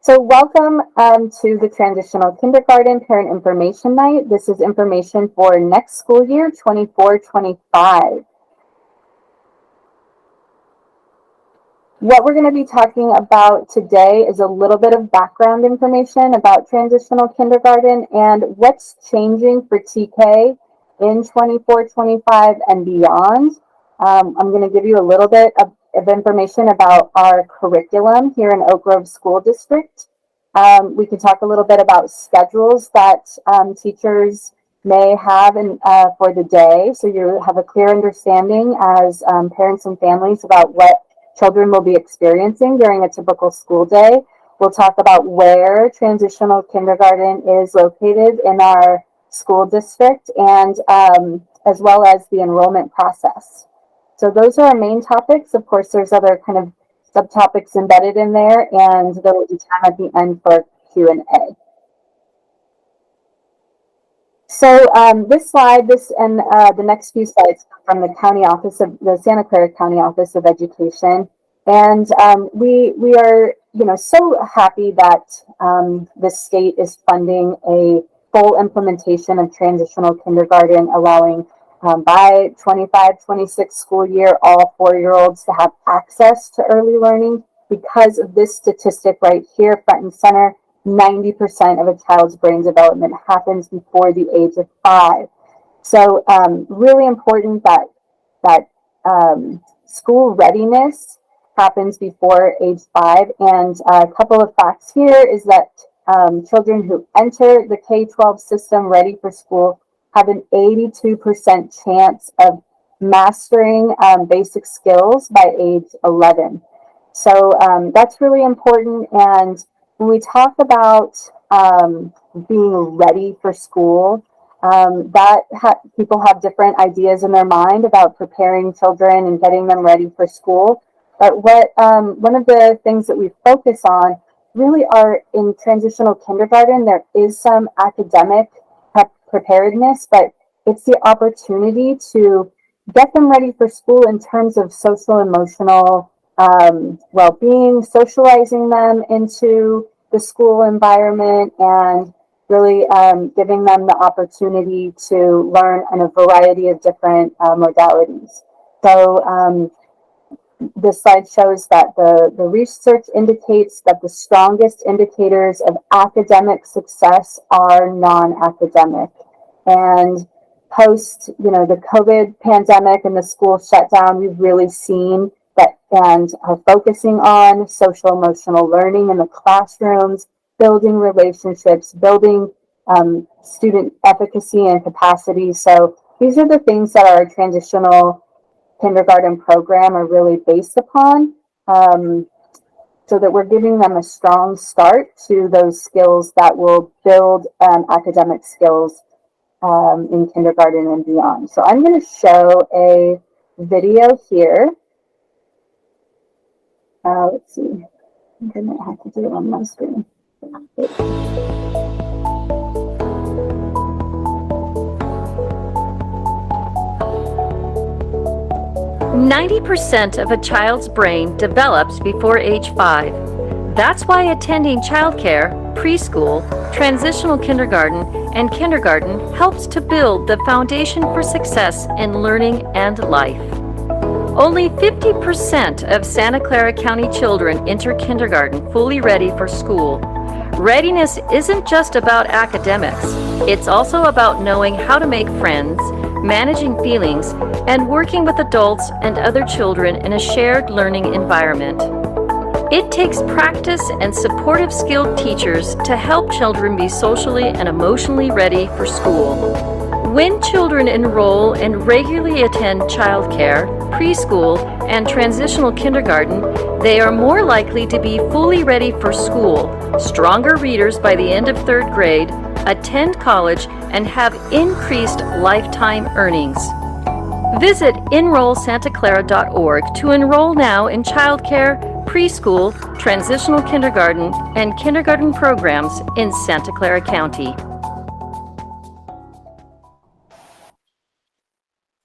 So welcome to the Transitional Kindergarten Parent Information Night. This is information for next school year, 24-25. What we're going to be talking about today is a little bit of background information about transitional kindergarten and what's changing for TK in 24-25 and beyond. I'm going to give you a little bit of information about our curriculum here in Oak Grove School District. We can talk a little bit about schedules that teachers may have for the day, so you have a clear understanding as parents and families about what children will be experiencing during a typical school day. We'll talk about where transitional kindergarten is located in our school district and as well as the enrollment process. So those are our main topics. Of course, there's other kind of subtopics embedded in there, and there will be time at the end for Q&A. So this slide, and the next few slides come from the Santa Clara County Office of Education, and we are so happy that the state is funding a full implementation of transitional kindergarten, allowing by 25-26 school year all 4-year-olds to have access to early learning because of this statistic right here, front and center. 90% of a child's brain development happens before the age of 5. So really important that school readiness happens before age 5. And a couple of facts here is that children who enter the K-12 system ready for school have an 82% chance of mastering basic skills by age 11. So that's really important. And when we talk about being ready for school, people have different ideas in their mind about preparing children and getting them ready for school. But one of the things that we focus on really are in transitional kindergarten, there is some academic preparedness, but it's the opportunity to get them ready for school in terms of social, emotional well-being, socializing them into the school environment, and really giving them the opportunity to learn in a variety of different modalities. So this slide shows that the research indicates that the strongest indicators of academic success are non-academic. And post, the COVID pandemic and the school shutdown, we've really seen that and are focusing on social emotional learning in the classrooms, building relationships, building student efficacy and capacity. So these are the things that our transitional kindergarten program are really based upon, so that we're giving them a strong start to those skills that will build academic skills in kindergarten and beyond. So I'm going to show a video here. Let's see. I think I might have to do it on my screen. 90% of a child's brain develops before age 5. That's why attending childcare, preschool, transitional kindergarten, and kindergarten helps to build the foundation for success in learning and life. Only 50% of Santa Clara County children enter kindergarten fully ready for school. Readiness isn't just about academics. It's also about knowing how to make friends, managing feelings, and working with adults and other children in a shared learning environment. It takes practice and supportive skilled teachers to help children be socially and emotionally ready for school. When children enroll and regularly attend childcare, preschool, and transitional kindergarten, they are more likely to be fully ready for school, stronger readers by the end of 3rd grade, attend college, and have increased lifetime earnings. Visit enrollsantaclara.org to enroll now in childcare, preschool, transitional kindergarten, and kindergarten programs in Santa Clara County.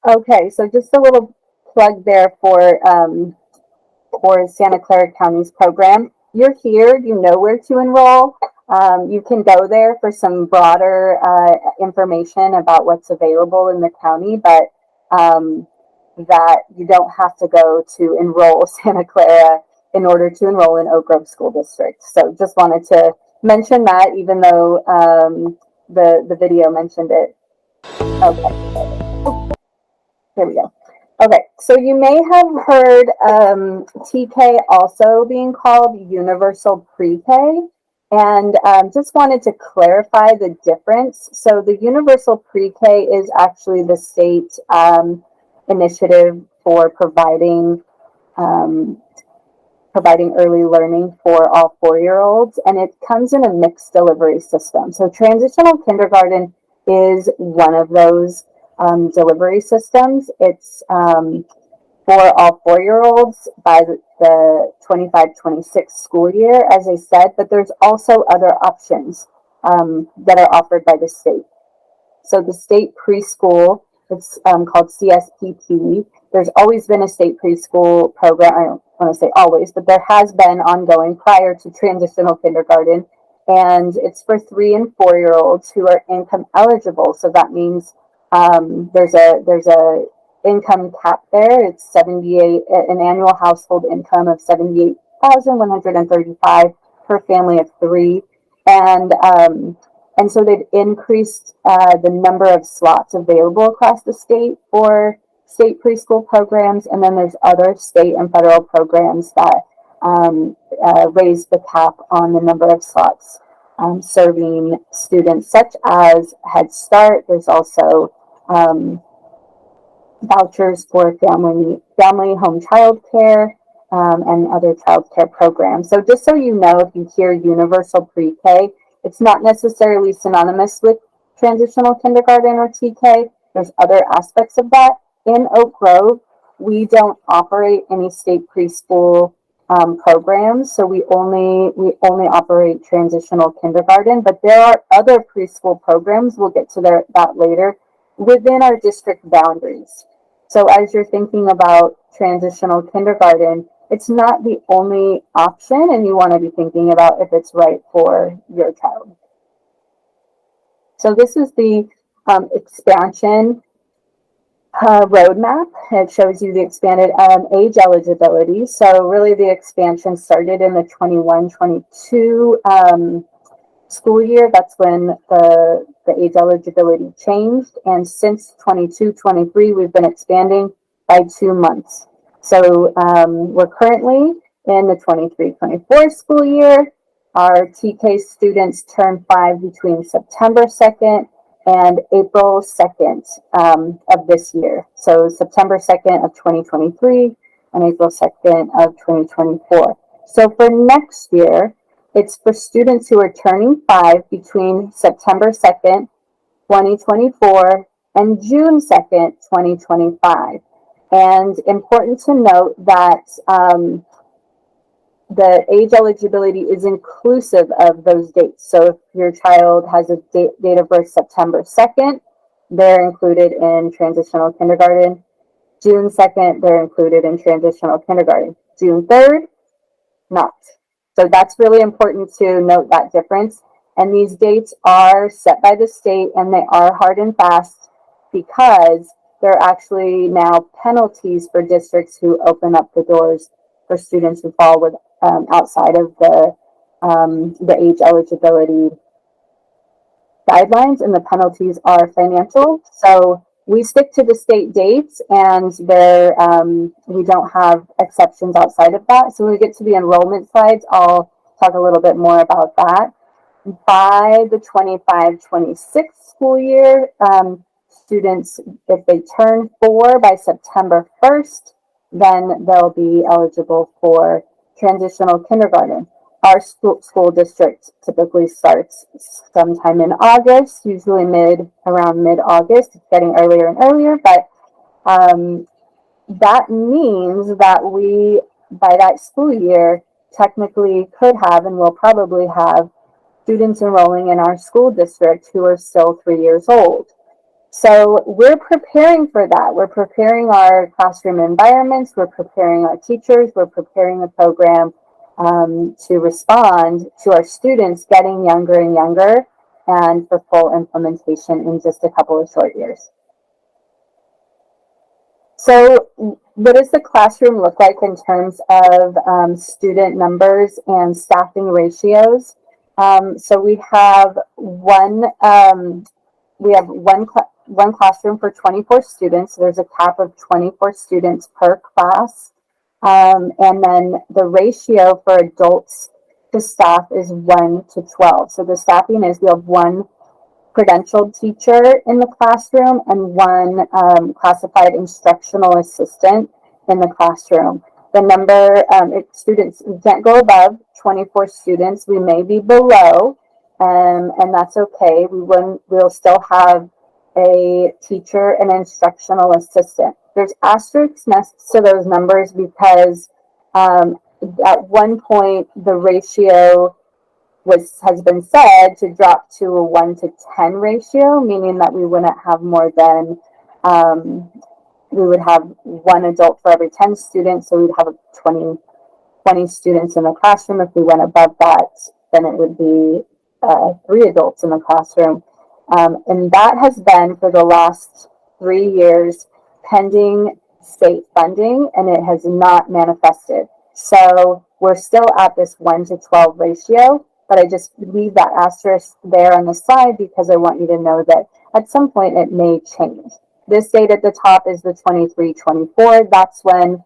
Okay, so just a little plug there for Santa Clara County's program. you're here, you know where to enroll. You can go there for some broader information about what's available in the county, but that you don't have to go to enroll Santa Clara in order to enroll in Oak Grove School District. So just wanted to mention that, even though the video mentioned it. Okay, here we go. Okay, so you may have heard TK also being called Universal Pre-K, and just wanted to clarify the difference. So the Universal Pre-K is actually the state initiative for um, providing early learning for all 4-year-olds, and it comes in a mixed delivery system. So transitional kindergarten is one of those delivery systems. It's for all 4-year-olds by the 25-26 school year, as I said, but there's also other options that are offered by the state. So the state preschool, it's called CSPP. There's always been a state preschool program. I don't want to say always, but there has been ongoing prior to transitional kindergarten. And it's for 3 and 4-year-olds who are income eligible. So that means there's a income cap there. It's 78, an annual household income of 78,135 per family of 3. And so they've increased the number of slots available across the state for state preschool programs. And then there's other state and federal programs that raise the cap on the number of slots serving students, such as Head Start. There's also vouchers for family home child care and other child care programs. So just so you know, if you hear universal pre-K, it's not necessarily synonymous with transitional kindergarten or TK. There's other aspects of that. In Oak Grove, we don't operate any state preschool programs, so we only operate transitional kindergarten. But there are other preschool programs. We'll get to that later within our district boundaries. So as you're thinking about transitional kindergarten, it's not the only option, and you want to be thinking about if it's right for your child. So this is the expansion roadmap. It shows you the expanded age eligibility. So really the expansion started in the 21-22 school year. That's when the age eligibility changed. And since 22-23, we've been expanding by 2 months. So we're currently in the 23-24 school year. Our TK students turn 5 between September 2nd and April 2nd of this year. So September 2nd of 2023 and April 2nd of 2024. So for next year, it's for students who are turning 5 between September 2nd, 2024 and June 2nd, 2025. And important to note that the age eligibility is inclusive of those dates. So if your child has a date of birth September 2nd, they're included in transitional kindergarten. June 2nd, they're included in transitional kindergarten. June 3rd, not. So that's really important to note that difference. And these dates are set by the state, and they are hard and fast because there are actually now penalties for districts who open up the doors for students who fall with outside of the age eligibility guidelines, and the penalties are financial. So we stick to the state dates, and we don't have exceptions outside of that. So when we get to the enrollment slides, I'll talk a little bit more about that. By the 25-26 school year, students, if they turn 4 by September 1st, then they'll be eligible for transitional kindergarten. Our school district typically starts sometime in August, usually around mid-August. It's getting earlier and earlier, but that means that we, by that school year, technically could have and will probably have students enrolling in our school district who are still 3 years old. So we're preparing for that. We're preparing our classroom environments. We're preparing our teachers. We're preparing the program to respond to our students getting younger and younger, and for full implementation in just a couple of short years. So what does the classroom look like in terms of student numbers and staffing ratios? So we have one classroom for 24 students. There's a cap of 24 students per class. And then the ratio for adults to staff is 1 to 12. So the staffing is we have one credentialed teacher in the classroom and one classified instructional assistant in the classroom. The number, students, we can't go above 24 students. We may be below, and that's okay. We'll still have a teacher and instructional assistant. There's asterisks next to those numbers because at one point the ratio has been said to drop to a 1 to 10 ratio, meaning that we wouldn't have more than we would have one adult for every 10 students, so we'd have 20 students in the classroom. If we went above that, then it would be 3 adults in the classroom. And that has been for the last 3 years pending state funding, and it has not manifested. So we're still at this 1 to 12 ratio, but I just leave that asterisk there on the slide because I want you to know that at some point it may change. This date at the top is the 23-24. That's when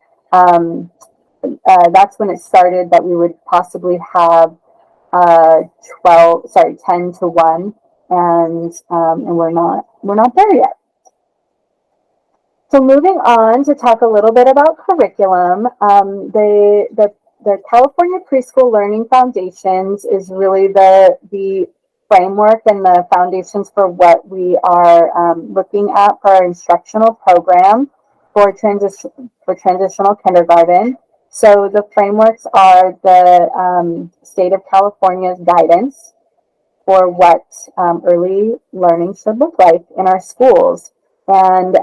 it started that we would possibly have 10 to 1, and we're not there yet. So moving on to talk a little bit about curriculum, the California Preschool Learning Foundations is really the framework and the foundations for what we are looking at for our instructional program for transitional kindergarten. So the frameworks are the state of California's guidance for what early learning should look like in our schools. And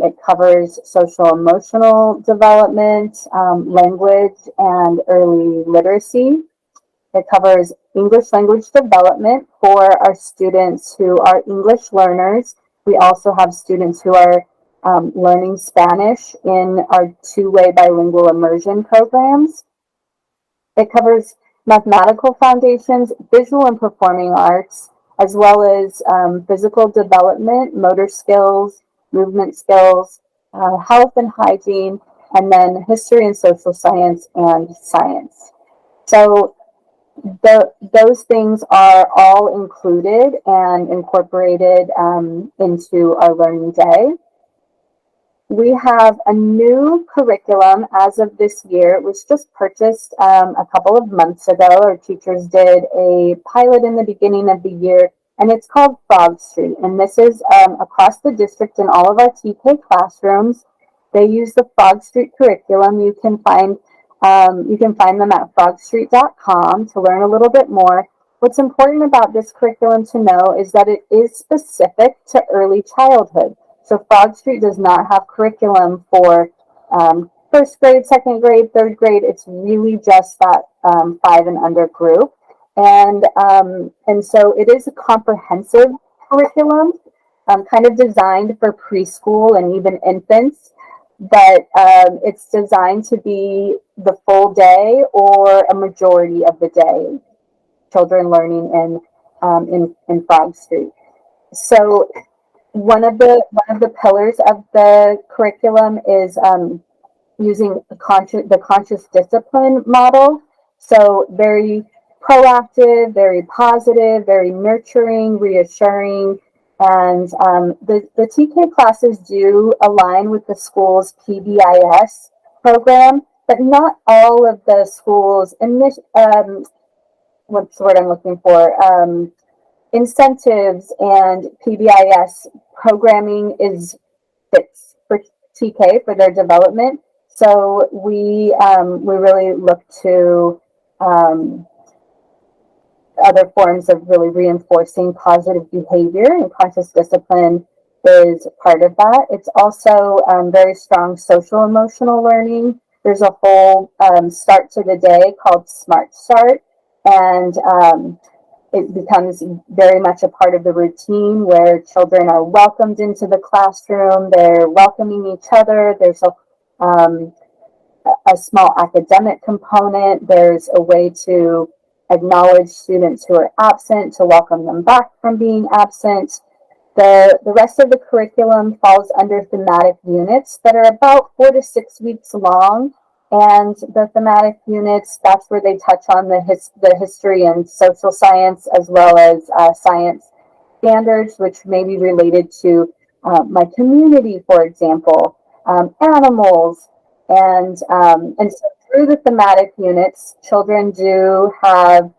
it covers social emotional development, language, and early literacy. It covers English language development for our students who are English learners. We also have students who are learning Spanish in our two-way bilingual immersion programs. It covers mathematical foundations, visual and performing arts, as well as physical development, motor skills, movement skills, health and hygiene, and then history and social science and science. So those things are all included and incorporated into our learning day. We have a new curriculum as of this year. It was just purchased a couple of months ago. Our teachers did a pilot in the beginning of the year, and it's called Frog Street. And this is across the district in all of our TK classrooms. They use the Frog Street curriculum. You can find them at frogstreet.com to learn a little bit more. What's important about this curriculum to know is that it is specific to early childhood. So Frog Street does not have curriculum for first grade, second grade, third grade. It's really just that 5 and under group. And so it is a comprehensive curriculum, kind of designed for preschool and even infants, but it's designed to be the full day or a majority of the day, children learning in Frog Street. So one of the pillars of the curriculum is using the conscious discipline model. So very proactive, very positive, very nurturing, reassuring. And the TK classes do align with the school's PBIS program, but not all of the schools, what's the word I'm looking for? Incentives and PBIS programming fits for TK for their development. So we really look to other forms of really reinforcing positive behavior, and conscious discipline is part of that. It's also very strong social emotional learning. there's a whole start to the day called Smart Start, and it becomes very much a part of the routine where children are welcomed into the classroom. They're welcoming each other. There's a small academic component. There's a way to acknowledge students who are absent, to welcome them back from being absent. The rest of the curriculum falls under thematic units that are about 4 to 6 weeks long. And the thematic units, that's where they touch on the history and social science, as well as science standards, which may be related to my community, for example, animals. And so through the thematic units, children do have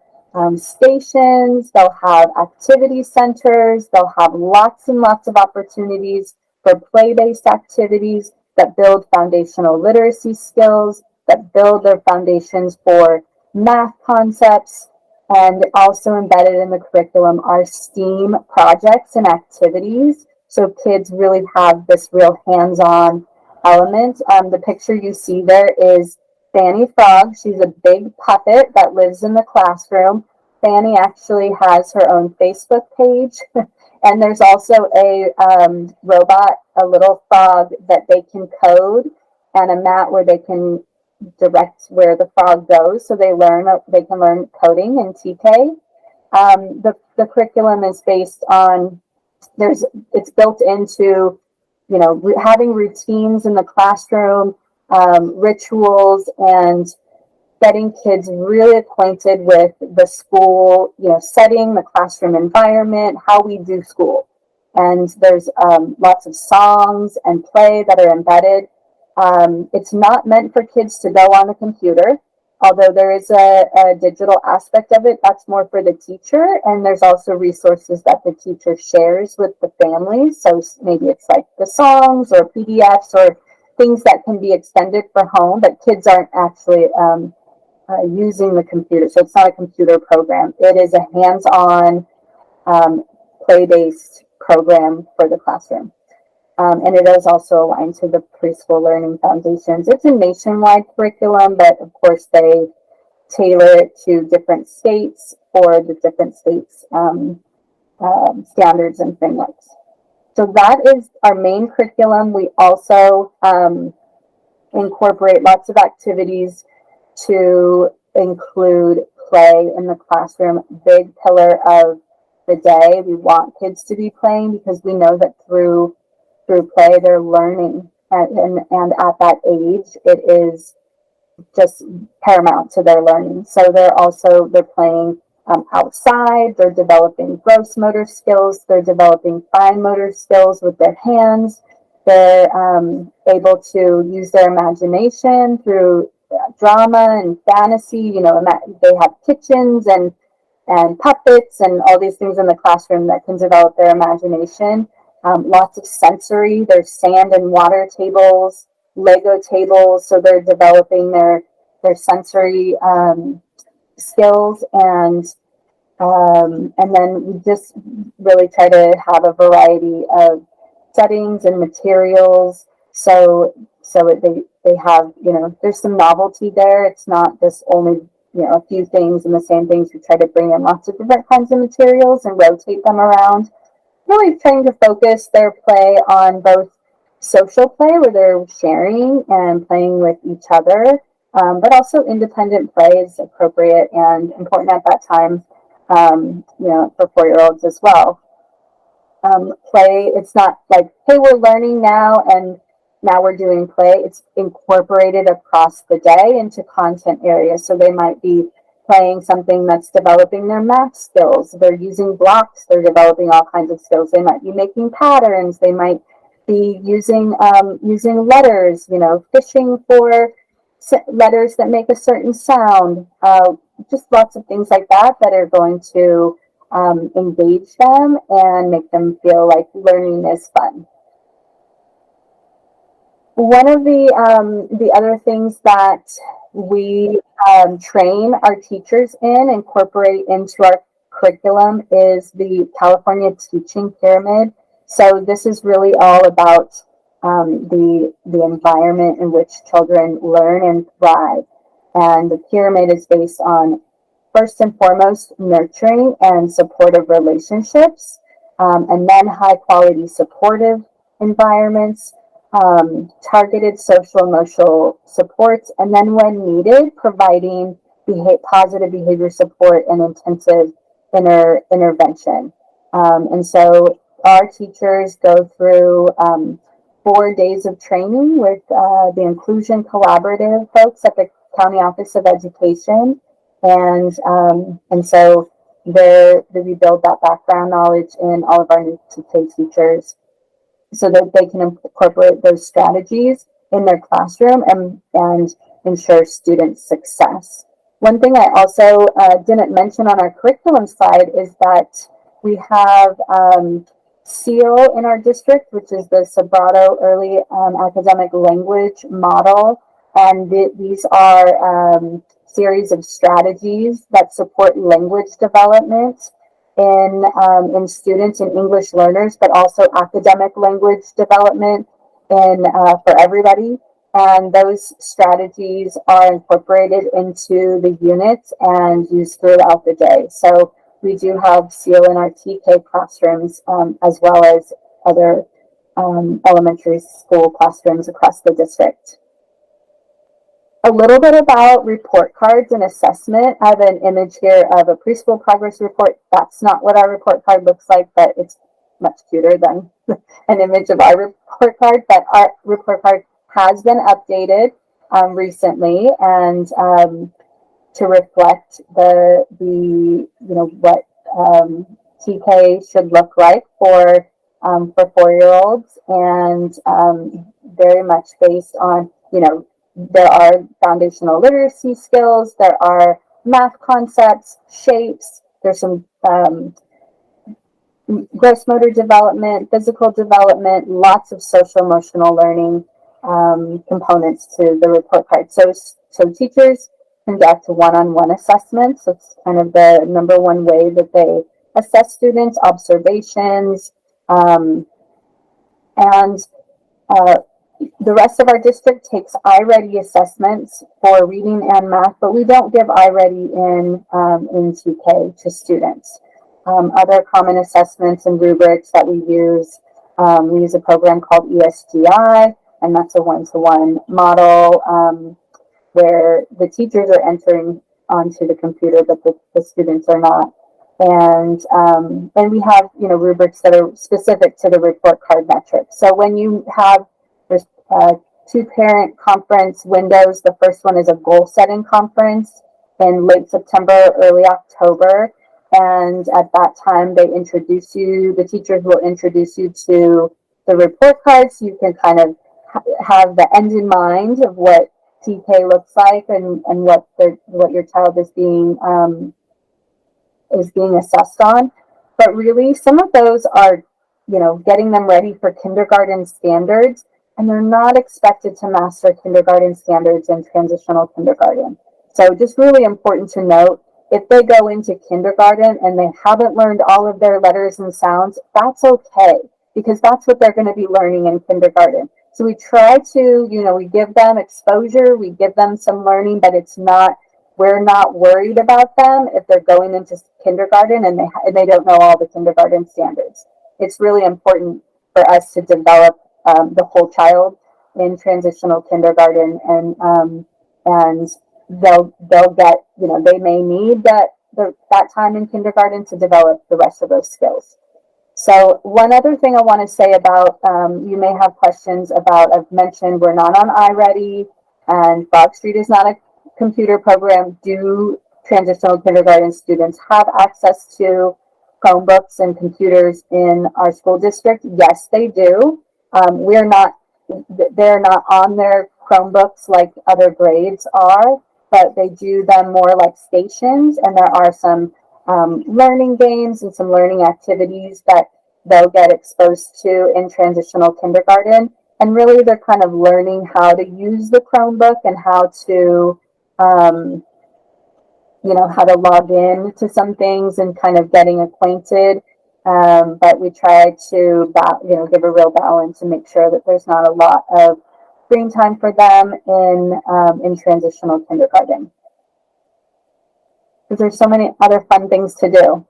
stations, they'll have activity centers, they'll have lots and lots of opportunities for play-based activities that build foundational literacy skills, that build their foundations for math concepts. And also embedded in the curriculum are STEAM projects and activities. So kids really have this real hands-on element. The picture you see there is Fanny Frog. She's a big puppet that lives in the classroom. Fanny actually has her own Facebook page. And there's also a robot, a little frog that they can code, and a mat where they can direct where the frog goes. So they can learn coding in TK. The curriculum is based on, it's built into, having routines in the classroom, rituals, and getting kids really acquainted with the school, setting, the classroom environment, how we do school. And there's lots of songs and play that are embedded. It's not meant for kids to go on the computer, although there is a digital aspect of it. That's more for the teacher. And there's also resources that the teacher shares with the families. So maybe it's like the songs or PDFs or things that can be extended for home, but kids aren't actually using the computer. So it's not a computer program. It is a hands-on, play-based program for the classroom. And it is also aligned to the preschool learning foundations. It's a nationwide curriculum, but of course they tailor it to different states for the different states' standards and frameworks. So that is our main curriculum. We also incorporate lots of activities to include play in the classroom. Big pillar of the day. We want kids to be playing because we know that through play they're learning, and at that age it is just paramount to their learning. So they're playing outside, they're developing gross motor skills, they're developing fine motor skills with their hands, they're able to use their imagination through drama and fantasy. They have kitchens and puppets and all these things in the classroom that can develop their imagination. Lots of sensory. There's sand and water tables, Lego tables, so they're developing their sensory skills, and then we just really try to have a variety of settings and materials. So they have, there's some novelty there. It's not just only a few things and the same things. We try to bring in lots of different kinds of materials and rotate them around. Really trying to focus their play on both social play, where they're sharing and playing with each other, but also independent play is appropriate and important at that time, for 4-year-olds as well. Play, it's not like, hey, we're learning now and now we're doing play. It's incorporated across the day into content areas. So they might be playing something that's developing their math skills. They're using blocks. They're developing all kinds of skills. They might be making patterns. They might be using letters, fishing for letters that make a certain sound. Just lots of things like that are going to engage them and make them feel like learning is fun. One of the other things that we train our teachers incorporate into our curriculum is the California Teaching Pyramid. So this is really all about the environment in which children learn and thrive. And the pyramid is based on, first and foremost, nurturing and supportive relationships, and then high quality supportive environments, targeted social emotional supports, and then when needed, providing positive behavior support and intensive intervention. And so our teachers go through 4 days of training with the Inclusion Collaborative folks at the County Office of Education, and so we build that background knowledge in all of our new TK teachers so that they can incorporate those strategies in their classroom and ensure student success. One thing I also didn't mention on our curriculum slide is that we have SEAL in our district, which is the Sobrato Early Academic Language Model. And these are series of strategies that support language development in students and English learners, but also academic language development for everybody. And those strategies are incorporated into the units and used throughout the day. So we do have SEAL in our TK classrooms, as well as other elementary school classrooms across the district. A little bit about report cards and assessment. I have an image here of a preschool progress report. That's not what our report card looks like, but it's much cuter than an image of our report card. But our report card has been updated recently, and to reflect what TK should look like for 4-year-olds, and very much based on, there are foundational literacy skills, there are math concepts, shapes, there's some gross motor development, physical development, lots of social emotional learning components to the report card. So teachers conduct one-on-one assessments. So it's kind of the number one way that they assess students, observations, and the rest of our district takes iReady assessments for reading and math, but we don't give iReady in TK to students. Other common assessments and rubrics that we use a program called ESGI, and that's a one-to-one model where the teachers are entering onto the computer, but the students are not. And we have rubrics that are specific to the report card metrics. So when you have there's 2 parent conference windows, the first one is a goal setting conference in late September, early October. And at that time, the teachers will introduce you to the report cards. You can kind of have the end in mind of what TK looks like and what your child is being assessed on. But really, some of those are, getting them ready for kindergarten standards, and they're not expected to master kindergarten standards in transitional kindergarten. So just really important to note, if they go into kindergarten and they haven't learned all of their letters and sounds, that's okay, because that's what they're going to be learning in kindergarten. So we try to, we give them exposure, we give them some learning, but we're not worried about them if they're going into kindergarten and they don't know all the kindergarten standards. It's really important for us to develop the whole child in transitional kindergarten, and they'll get, they may need that time in kindergarten to develop the rest of those skills. So one other thing I want to say about, you may have questions about, I've mentioned we're not on iReady, and Frog Street is not a computer program. Do transitional kindergarten students have access to Chromebooks and computers in our school district? Yes, they do. They're not on their Chromebooks like other grades are, but they do them more like stations, and there are some learning games and some learning activities that they'll get exposed to in transitional kindergarten. And really, they're kind of learning how to use the Chromebook and how to, how to log in to some things and kind of getting acquainted. but we try to give a real balance and make sure that there's not a lot of screen time for them in transitional kindergarten, because there's so many other fun things to do.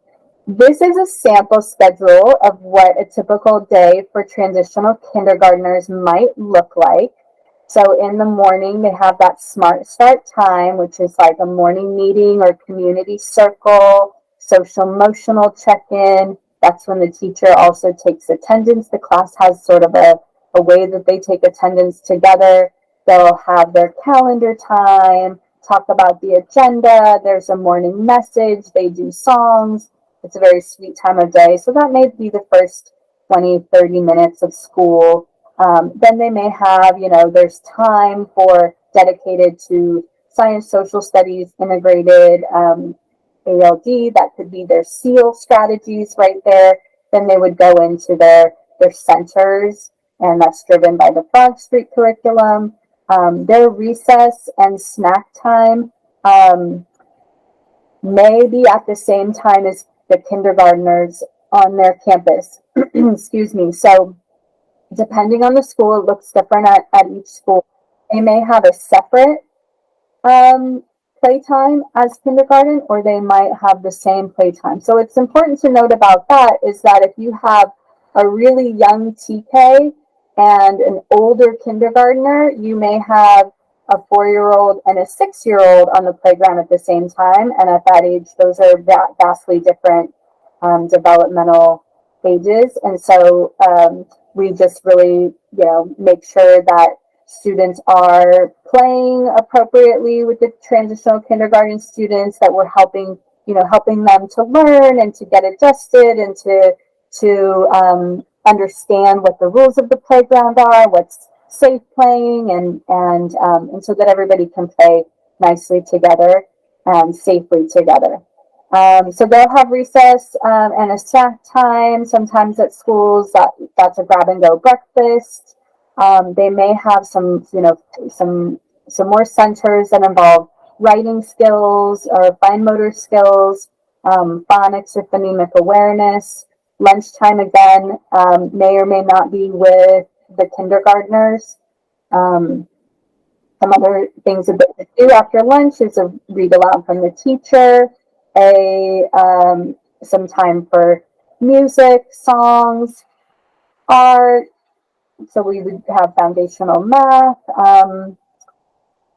This is a sample schedule of what a typical day for transitional kindergartners might look like. So in the morning, they have that Smart Start time, which is like a morning meeting or community circle, social emotional check-in. That's when the teacher also takes attendance. The class has sort of a way that they take attendance together. They'll have their calendar time, talk about the agenda. There's a morning message. They do songs. It's a very sweet time of day. So that may be the first 20, 30 minutes of school. Then they may have, there's time for dedicated to science, social studies, integrated ALD. That could be their SEAL strategies right there. Then they would go into their centers, and that's driven by the Frog Street curriculum. Their recess and snack time may be at the same time as the kindergartners on their campus. Excuse me. So depending on the school, it looks different at each school. They may have a separate playtime as kindergarten, or they might have the same playtime. So it's important to note about that is that if you have a really young TK and an older kindergartner, you may have a 4-year-old and a 6-year-old on the playground at the same time. And at that age, those are vastly different developmental ages. And so we just really, make sure that students are playing appropriately with the transitional kindergarten students, that we're helping them to learn and to get adjusted and to understand what the rules of the playground are, what's safe playing, and so that everybody can play nicely together and safely together. So they'll have recess and a snack time. Sometimes at schools, that's a grab and go breakfast. They may have some more centers that involve writing skills or fine motor skills, phonics or phonemic awareness. Lunchtime again may or may not be with the kindergartners. Some other things that they do after lunch is a read aloud from the teacher, some time for music, songs, art. So we would have foundational math,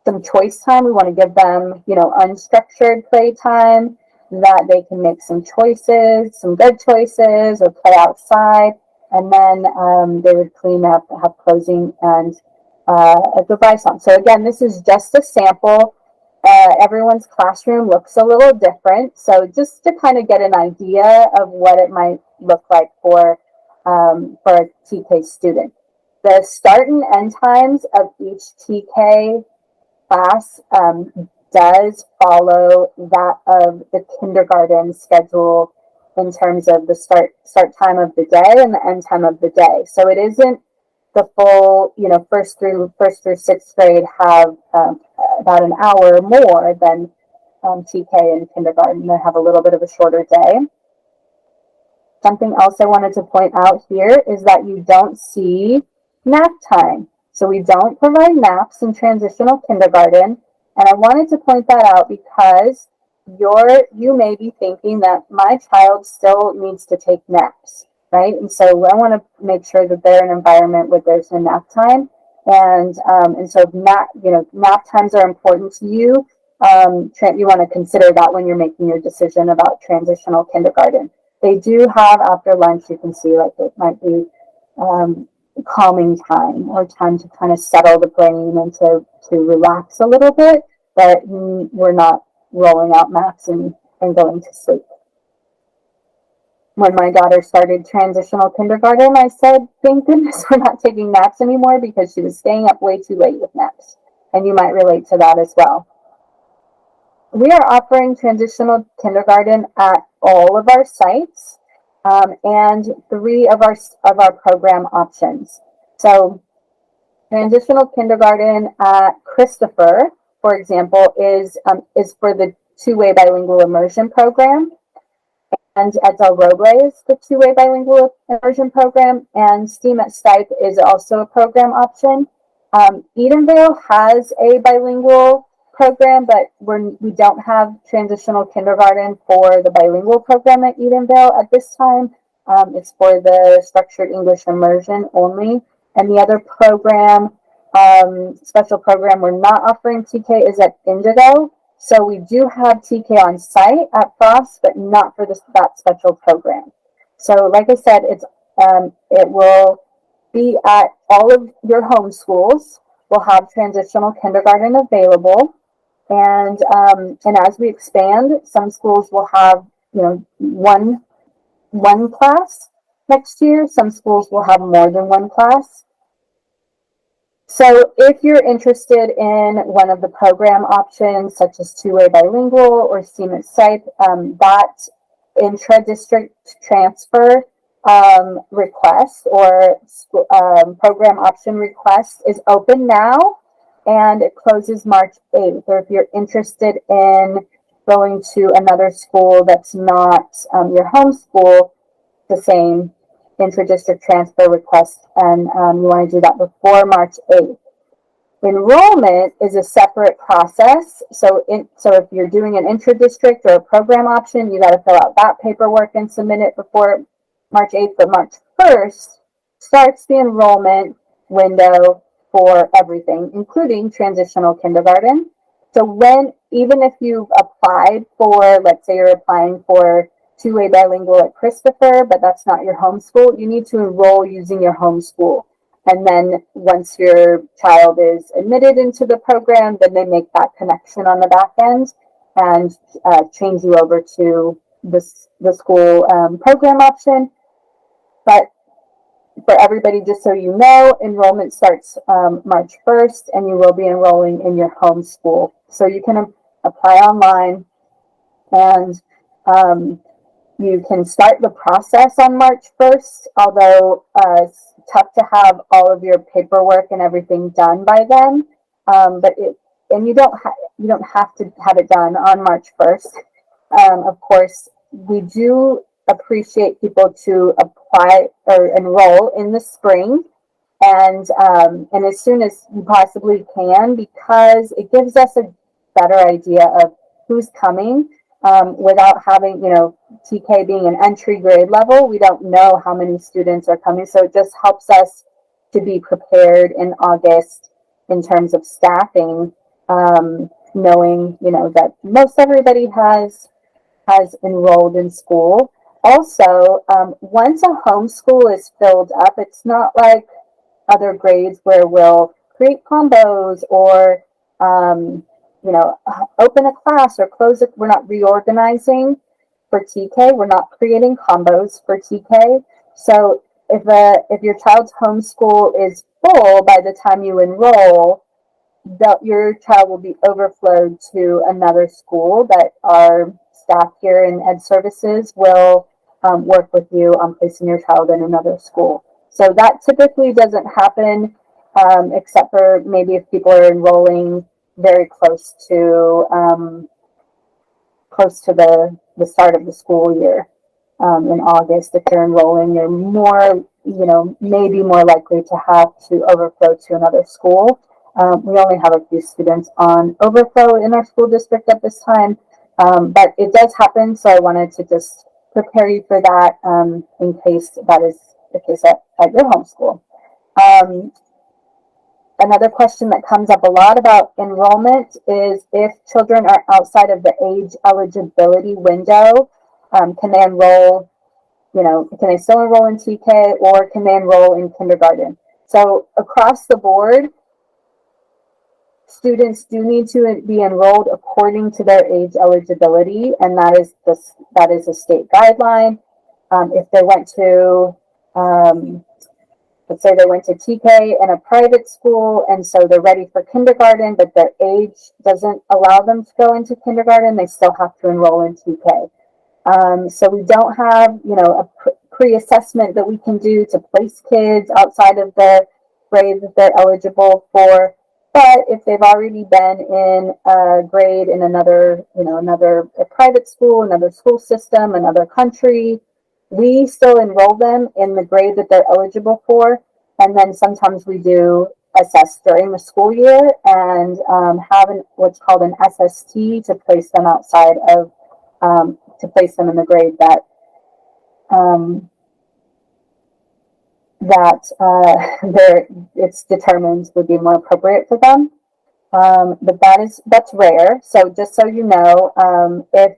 some choice time. We want to give them, unstructured play time that they can make some choices, some good choices, or play outside. And then they would clean up, have closing, and a goodbye song. So again, this is just a sample. Everyone's classroom looks a little different. So just to kind of get an idea of what it might look like for a TK student. The start and end times of each TK class does follow that of the kindergarten schedule in terms of the start time of the day and the end time of the day. So it isn't the full, first through sixth grade have about an hour more than TK and kindergarten. They have a little bit of a shorter day. Something else I wanted to point out here is that you don't see nap time. So we don't provide naps in transitional kindergarten. And I wanted to point that out because you may be thinking that my child still needs to take naps, right? And so I want to make sure that they're in an environment where there's a nap time. And so nap times are important to you. You want to consider that when you're making your decision about transitional kindergarten. They do have after lunch, you can see like it might be calming time or time to kind of settle the brain and to relax a little bit, but we're not rolling out naps and going to sleep. When my daughter started transitional kindergarten, I said, thank goodness we're not taking naps anymore, because she was staying up way too late with naps. And you might relate to that as well. We are offering transitional kindergarten at all of our sites, and 3 of our program options. So transitional kindergarten at Christopher, for example, is for the 2-way bilingual immersion program. at Del Roble is the two-way bilingual immersion program, and STEAM at Stipe is also a program option. Edenvale has a bilingual program, but we don't have transitional kindergarten for the bilingual program at Edenvale at this time. It's for the structured English immersion only. And the other program, special program we're not offering TK is at Indigo. So we do have TK on site at Frost, but not for that special program. So like I said, it will be at all of your home schools. We'll have transitional kindergarten available. And as we expand, some schools will have, one class next year. Some schools will have more than one class. So if you're interested in one of the program options, such as two-way bilingual or STEAM at Stipe, that intra-district transfer request or program option request is open now, and it closes March 8th. Or if you're interested in going to another school that's not your home school, the same intra-district transfer request, and you want to do that before March 8th. Enrollment is a separate process. So if you're doing an intra-district or a program option, you got to fill out that paperwork and submit it before March 8th. But March 1st starts the enrollment window for everything, including transitional kindergarten. So even if you've applied for, let's say you're applying for two-way bilingual at Christopher, but that's not your home school, you need to enroll using your home school. And then once your child is admitted into the program, then they make that connection on the back end and change you over to the school program option. But for everybody, just so you know, enrollment starts March 1st, and you will be enrolling in your home school. So you can apply online, and you can start the process on March 1st, although it's tough to have all of your paperwork and everything done by then. You don't have to have it done on March 1st. Of course, we do appreciate people to apply or enroll in the spring, and as soon as you possibly can, because it gives us a better idea of who's coming. Without having, TK being an entry grade level, we don't know how many students are coming. So it just helps us to be prepared in August in terms of staffing, knowing, that most everybody has enrolled in school. Also, once a homeschool is filled up, it's not like other grades where we'll create combos or, open a class or close it. We're not reorganizing for TK. We're not creating combos for TK. So if your child's homeschool is full by the time you enroll, your child will be overflowed to another school that our staff here in Ed Services will work with you on placing your child in another school. So that typically doesn't happen except for maybe if people are enrolling very close to the start of the school year in August. If you're enrolling, you're more, maybe more likely to have to overflow to another school. We only have a few students on overflow in our school district at this time, but it does happen. So I wanted to just prepare you for that in case that is the case at your homeschool. Another question that comes up a lot about enrollment is if children are outside of the age eligibility window, can they enroll, can they still enroll in TK or can they enroll in kindergarten? So across the board, students do need to be enrolled according to their age eligibility, and that is a state guideline. If they went to let's say they went to TK in a private school, and so they're ready for kindergarten, but their age doesn't allow them to go into kindergarten, they still have to enroll in TK. So we don't have, a pre-assessment that we can do to place kids outside of the grade that they're eligible for. But if they've already been in a grade in another, another a private school, another school system, another country, we still enroll them in the grade that they're eligible for. And then sometimes we do assess during the school year and have what's called an SST to place them outside of, to place them in the grade that um, it's determined would be more appropriate for them. But that's rare. So just so you know, if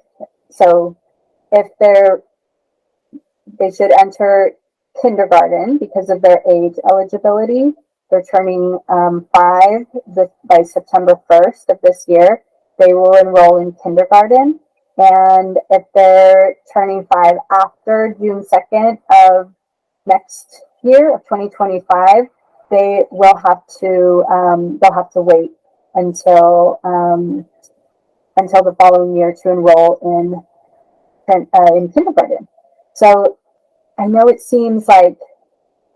they should enter kindergarten because of their age eligibility. They're turning 5 by September 1st of this year. They will enroll in kindergarten. And if they're turning 5 after June 2nd of next year of 2025, they will have to they'll have to wait until the following year to enroll in kindergarten. So I know it seems like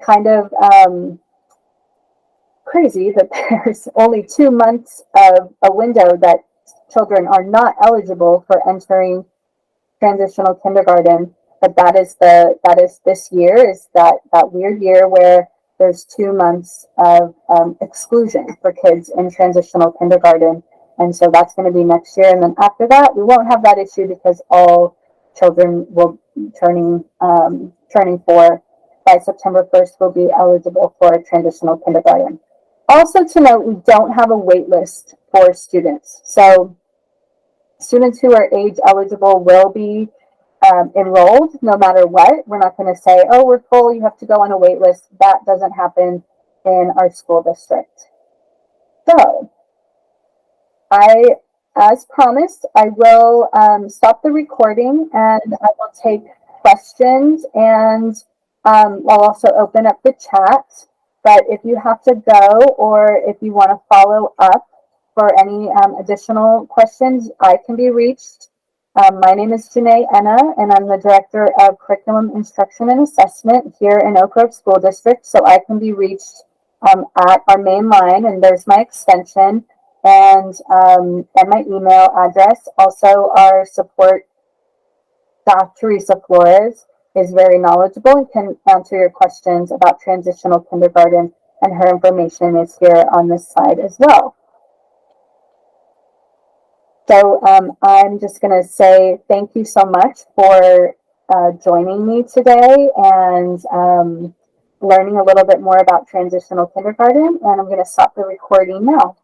kind of crazy that there's only 2 months of a window that children are not eligible for entering transitional kindergarten, but that is this year is that weird year where there's 2 months of exclusion for kids in transitional kindergarten, and so that's going to be next year, and then after that we won't have that issue because all children will turning 4 by September 1st will be eligible for transitional kindergarten. Also to note, we don't have a wait list for students. So students who are age eligible will be enrolled no matter what. We're not going to say, oh, we're full, you have to go on a wait list. That doesn't happen in our school district. So as promised, I will stop the recording and I will take questions, and I'll also open up the chat. But if you have to go or if you want to follow up for any additional questions, I can be reached. My name is Janae Enna, and I'm the Director of Curriculum Instruction and Assessment here in Oak Grove School District. So I can be reached at our main line, and there's my extension and my email address. Also, our support staff, Teresa Flores, is very knowledgeable and can answer your questions about transitional kindergarten, and her information is here on this side as well. So I'm just going to say thank you so much for joining me today and learning a little bit more about transitional kindergarten, and I'm going to stop the recording now.